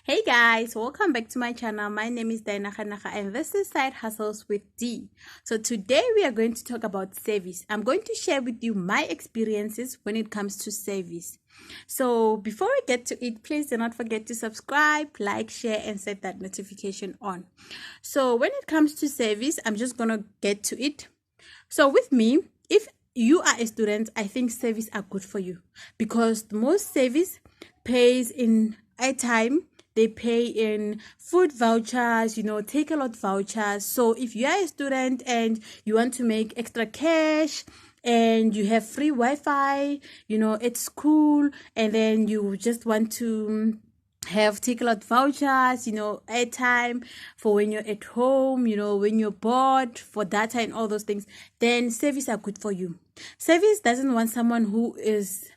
Hey guys, welcome back to my channel. My name is Diana Khanaka and this is Side Hustles with D. So today we are going to talk about service. I'm going to share with you my experiences when it comes to service. So before we get to it, please do not forget to subscribe, like, share and set that notification on. So when it comes to service, I'm just going to get to it. So with me, if you are a student, I think service are good for you because most service pays in airtime. They pay in food vouchers, take a lot vouchers. So if you are a student and you want to make extra cash and you have free Wi-Fi, at school, and then you just want to have take a lot vouchers, airtime for when you're at home, when you're bored, for data and all those things, then service are good for you. Service doesn't want someone who is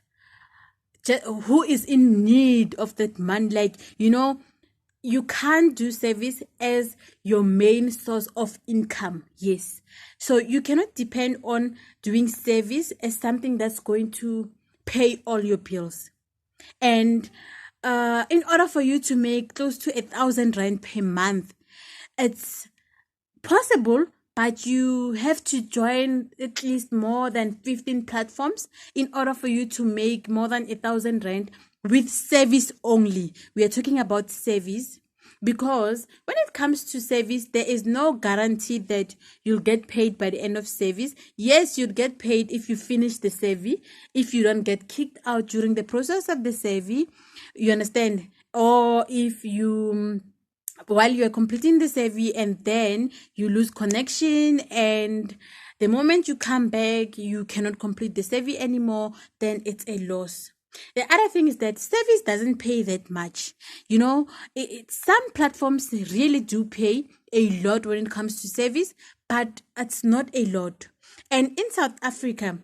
in need of that money. You can't do service as your main source of income. Yes. So you cannot depend on doing service as something that's going to pay all your bills. And in order for you to make close to 1,000 rand per month, it's possible, but you have to join at least more than 15 platforms in order for you to make more than 1,000 rand with service only. We are talking about service because when it comes to service, there is no guarantee that you'll get paid by the end of service. Yes, you'll get paid if you finish the survey, if you don't get kicked out during the process of the survey, you understand, or if you while you're completing the survey and then you lose connection and the moment you come back you cannot complete the survey anymore, then it's a loss. The other thing is that service doesn't pay that much. Some platforms really do pay a lot when it comes to service, but it's not a lot. And in South Africa,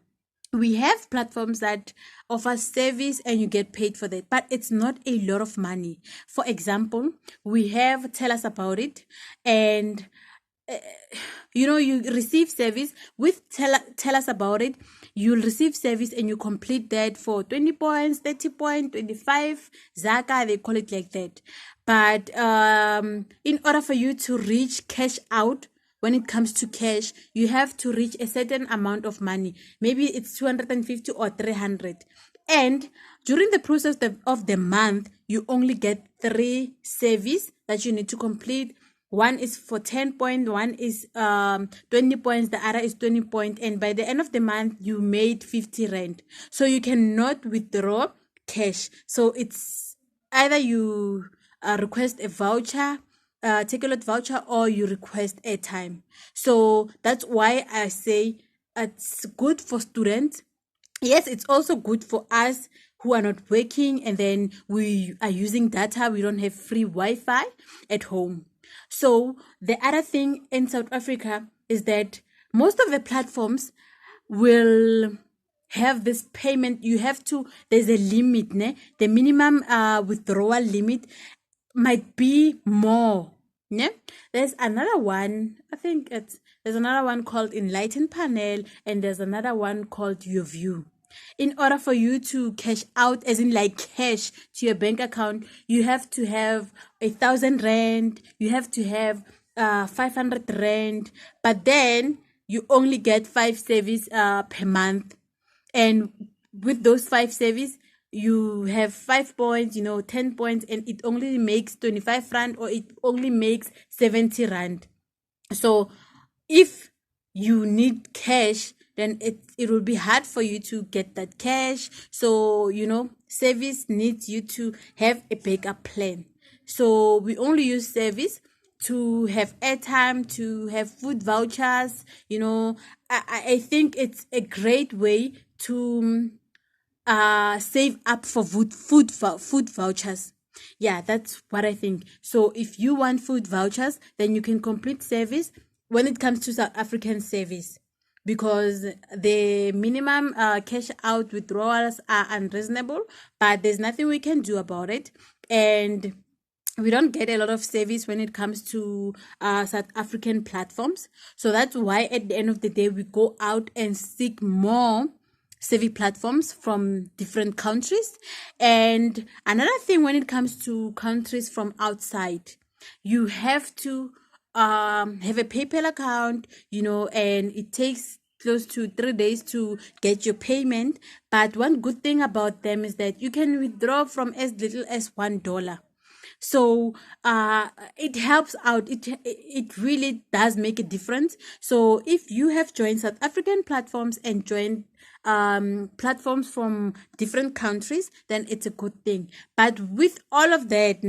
we have platforms that offer service and you get paid for that, but it's not a lot of money. For example, we have Tell Us About It, and you receive service with tell Us About It. You'll receive service and you complete that for 20 points, 30 points, 25 Zaka, they call it like that. But in order for you to reach cash out, when it comes to cash, you have to reach a certain amount of money. Maybe it's 250 or 300. And during the process of the month, you only get 3 service that you need to complete. One is for 10 points, one is 20 points, the other is 20 points. And by the end of the month, you made 50 rand. So you cannot withdraw cash. So it's either you request a voucher, take a lot voucher, or you request airtime. So that's why I say it's good for students. Yes, it's also good for us who are not working and then we are using data. We don't have free Wi-Fi at home. So the other thing in South Africa is that most of the platforms will have this payment. There's a limit, ne? The minimum withdrawal limit might be more. Ne? There's another one, there's another one called Enlighten Panel, and there's another one called Your View. In order for you to cash out, as in like cash to your bank account, you have to have 1,000 rand, you have to have 500 rand, but then you only get 5 service per month. And with those 5 service, you have 5 points, 10 points, and it only makes 25 rand or it only makes 70 rand. So if you need cash, then it will be hard for you to get that cash. So, service needs you to have a backup plan. So we only use service to have airtime, to have food vouchers. I think it's a great way to save up for food vouchers. Yeah, that's what I think. So if you want food vouchers, then you can complete service when it comes to South African service, because the minimum cash out withdrawals are unreasonable, but there's nothing we can do about it. And we don't get a lot of service when it comes to South African platforms. So that's why at the end of the day, we go out and seek more savvy platforms from different countries. And another thing, when it comes to countries from outside, you have to have a PayPal account, and it takes close to 3 days to get your payment. But one good thing about them is that you can withdraw from as little as $1. So it helps out. It really does make a difference. So if you have joined South African platforms and joined platforms from different countries, then it's a good thing. But with all of that,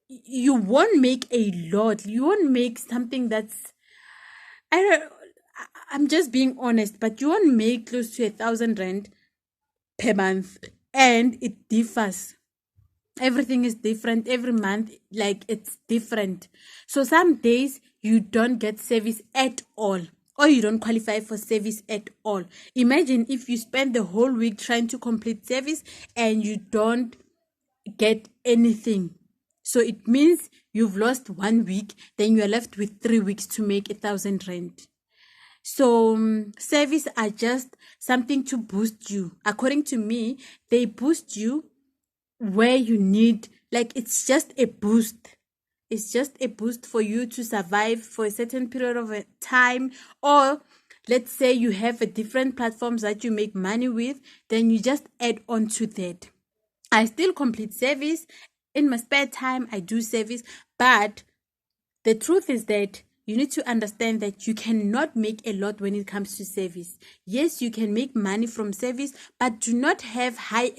you won't make a lot. You won't make something that's, I'm just being honest, but you won't make close to 1,000 rand per month, and it differs. Everything is different every month, like it's different. So some days you don't get service at all, or you don't qualify for service at all. Imagine if you spend the whole week trying to complete service and you don't get anything. So it means you've lost 1 week, then you are left with 3 weeks to make 1,000 rand. So service are just something to boost you. According to me, they boost you where you need, like, it's just a boost. It's just a boost for you to survive for a certain period of time. Or let's say you have a different platforms that you make money with, then you just add on to that. I still complete service in my spare time. I do service, but the truth is that you need to understand that you cannot make a lot when it comes to service. Yes, you can make money from service, but do not have high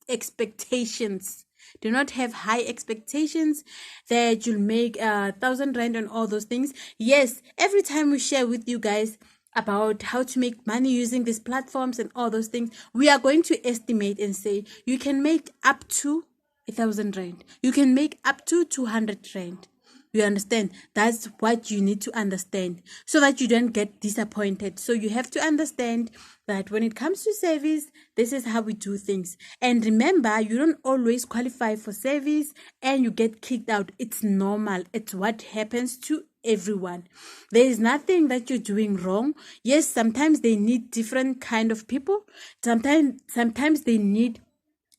expectations. Do not have high expectations that you'll make 1,000 rand and all those things. Yes, every time we share with you guys about how to make money using these platforms and all those things, we are going to estimate and say you can make up to 1,000 rand. You can make up to 200 rand. You understand? That's what you need to understand so that you don't get disappointed. So you have to understand that when it comes to service, this is how we do things. And remember, you don't always qualify for service and you get kicked out. It's normal. It's what happens to everyone. There is nothing that you're doing wrong. Yes, sometimes they need different kind of people. Sometimes they need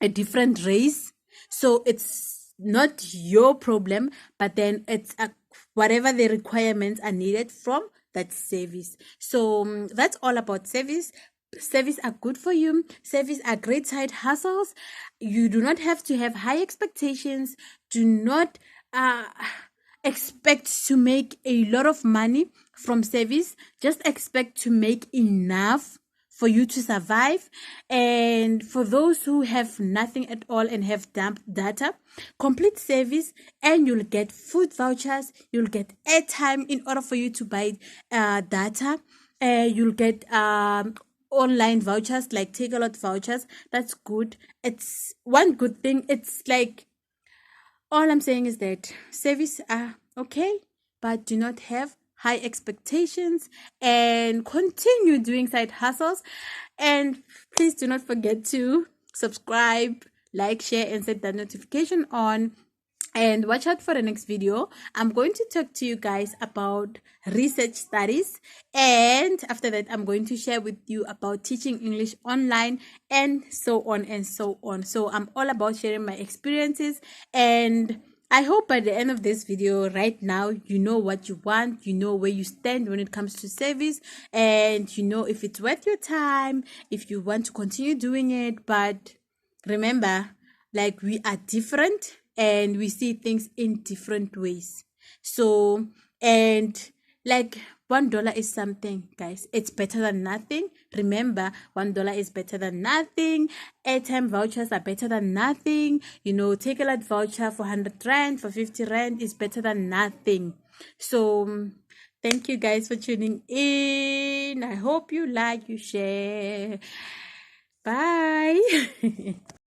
a different race. So it's not your problem, but then it's whatever the requirements are needed from that service. So that's all about service. Service are good for you. Service are great side hustles. You do not have to have high expectations. Do not expect to make a lot of money from service. Just expect to make enough for you to survive. And for those who have nothing at all and have dump data, complete service and you'll get food vouchers, you'll get airtime in order for you to buy data. You'll get online vouchers like Takealot vouchers. That's good. It's one good thing. It's like, all I'm saying is that service are okay, but do not have high expectations and continue doing side hustles. And please do not forget to subscribe, like, share, and set that notification on. And watch out for the next video. I'm going to talk to you guys about research studies. And after that, I'm going to share with you about teaching English online and so on and so on. So I'm all about sharing my experiences. And I hope by the end of this video right now, you know what you want, you know where you stand when it comes to service, and you know if it's worth your time, if you want to continue doing it. But remember, like, we are different and we see things in different ways. So, and like, $1 is something, guys. It's better than nothing. Remember, $1 is better than nothing. Airtime vouchers are better than nothing. Takealot voucher for 100 rand, for 50 rand is better than nothing. So thank you guys for tuning in. I hope you like, you share. Bye.